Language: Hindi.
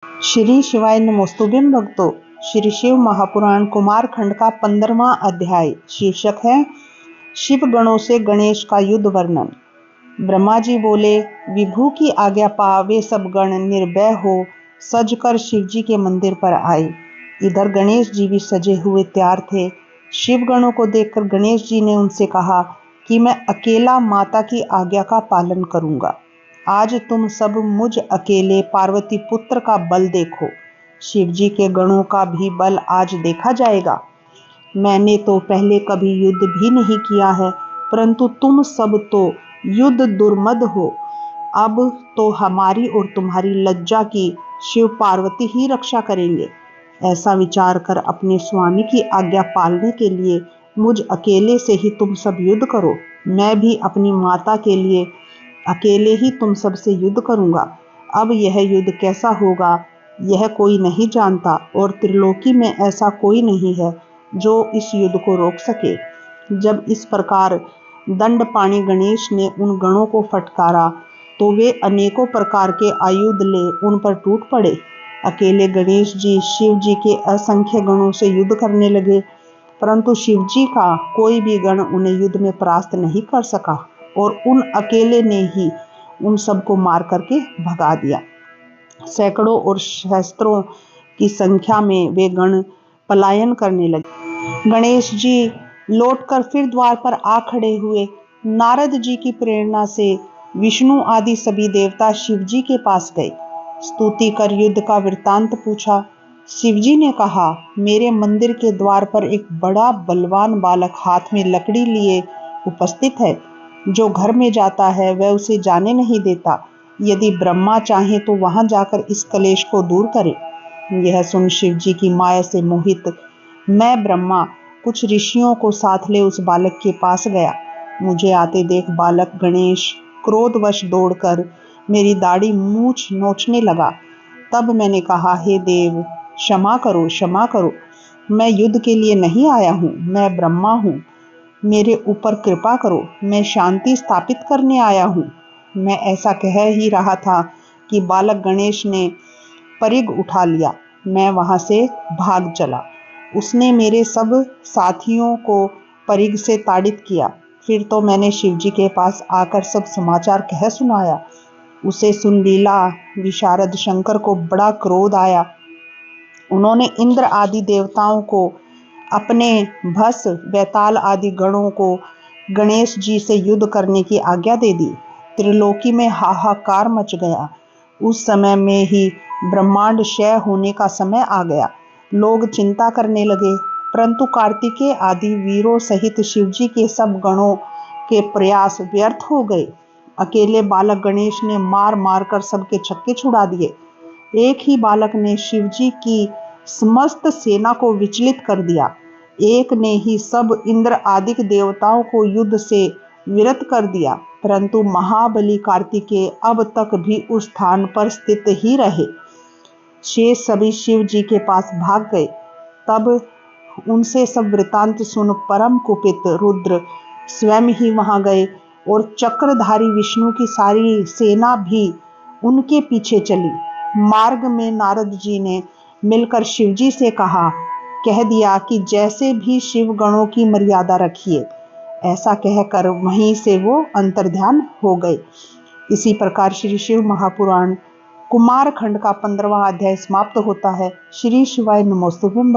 श्री शिवाय नमोस्तुभ्यं भक्तों। श्री शिव महापुराण कुमार खंड का 15वां अध्याय। शीर्षक है शिव गणों से गणेश का युद्ध वर्णन। ब्रह्मा जी बोले, विभु की आज्ञा पा वे सब गण निर्भय हो सज कर शिव जी के मंदिर पर आए। इधर गणेश जी भी सजे हुए तैयार थे। शिव गणों को देखकर गणेश जी ने उनसे कहा कि मैं अकेला माता की आज्ञा का पालन करूंगा। आज तुम सब मुझ अकेले पार्वती पुत्र का बल देखो। शिव जी के गणों का भी बल आज देखा जाएगा। मैंने तो पहले कभी युद्ध भी नहीं किया है, परंतु तुम सब तो युद्ध दुर्मद हो। अब तो हमारी और तुम्हारी लज्जा की शिव पार्वती ही रक्षा करेंगे। ऐसा विचार कर अपने स्वामी की आज्ञा पालने के लिए मुझ अकेले से ही तुम सब युद्ध करो। मैं भी अपनी माता के लिए अकेले ही तुम सब से युद्ध करूंगा। अब यह युद्ध कैसा होगा यह कोई नहीं जानता, और त्रिलोकी में ऐसा कोई नहीं है जो इस युद्ध को रोक सके। जब इस प्रकार दंडपाणी गणेश ने उन गणों को फटकारा तो वे अनेकों प्रकार के आयुध ले उन पर टूट पड़े। अकेले गणेश जी शिव जी के असंख्य गणों से युद्ध करने लगे, परंतु शिव जी का कोई भी गण उन्हें युद्ध में परास्त नहीं कर सका, और उन अकेले ने ही उन सबको मार करके भगा दिया। सैकड़ों और सहस्त्रों की संख्या में वे गण पलायन करने लगे। गणेश जी लौटकर फिर द्वार पर आ खड़े हुए। नारद जी की प्रेरणा से विष्णु आदि सभी देवता शिव जी के पास गए। स्तुति कर युद्ध का वृत्तांत पूछा। शिव जी ने कहा, मेरे मंदिर के द्वार पर एक बड़ा बलवान बालक हाथ में लकड़ी लिए उपस्थित है। जो घर में जाता है वह उसे जाने नहीं देता। यदि ब्रह्मा चाहे तो वहां जाकर इस कलेश को दूर करे। यह सुन शिव जी की माया से मोहित मैं ब्रह्मा कुछ ऋषियों को साथ ले उस बालक के पास गया। मुझे आते देख बालक गणेश क्रोधवश दौड़कर मेरी दाढ़ी मूछ नोचने लगा। तब मैंने कहा, हे देव, क्षमा करो, क्षमा करो। मैं युद्ध के लिए नहीं आया हूँ, मैं ब्रह्मा हूँ। मेरे ऊपर कृपा करो, मैं शांति स्थापित करने आया हूँ। मैं ऐसा कह ही रहा था कि बालक गणेश ने परिग उठा लिया। मैं वहां से भाग चला। उसने मेरे सब साथियों को परिग से ताड़ित किया। फिर तो मैंने शिव जी के पास आकर सब समाचार कह सुनाया। उसे सुन लीला विशारद शंकर को बड़ा क्रोध आया। उन्होंने इंद्र आदि देवताओं को, अपने भस बैताल आदि गणों को गणेश जी से युद्ध करने की आज्ञा दे दी। त्रिलोकी में हाहाकार मच गया। उस समय में ही ब्रह्मांड क्षय होने का समय आ गया। लोग चिंता करने लगे, परंतु कार्तिकेय आदि वीरों सहित शिवजी के सब गणों के प्रयास व्यर्थ हो गए। अकेले बालक गणेश ने मार मार कर सबके छक्के छुड़ा दिए। एक ही बालक ने शिवजी की समस्त सेना को विचलित कर दिया। एक ने ही सब इंद्र आदि देवताओं को युद्ध से विरत कर दिया, परंतु महाबली कार्तिकेय अब तक भी उस स्थान पर स्थित ही रहे। शेष सभी शिव जी के पास भाग गए। तब उनसे सब वृतांत सुन परम कुपित रुद्र स्वयं ही वहां गए, और चक्रधारी विष्णु की सारी सेना भी उनके पीछे चली। मार्ग में नारद जी ने मिलकर शिव जी से कह दिया कि जैसे भी शिव गणों की मर्यादा रखिए। ऐसा कहकर वहीं से वो अंतर्ध्यान हो गए। इसी प्रकार श्री शिव महापुराण कुमार खंड का 15वां अध्याय समाप्त होता है। श्री शिवाय नमोस्तुभ्यं।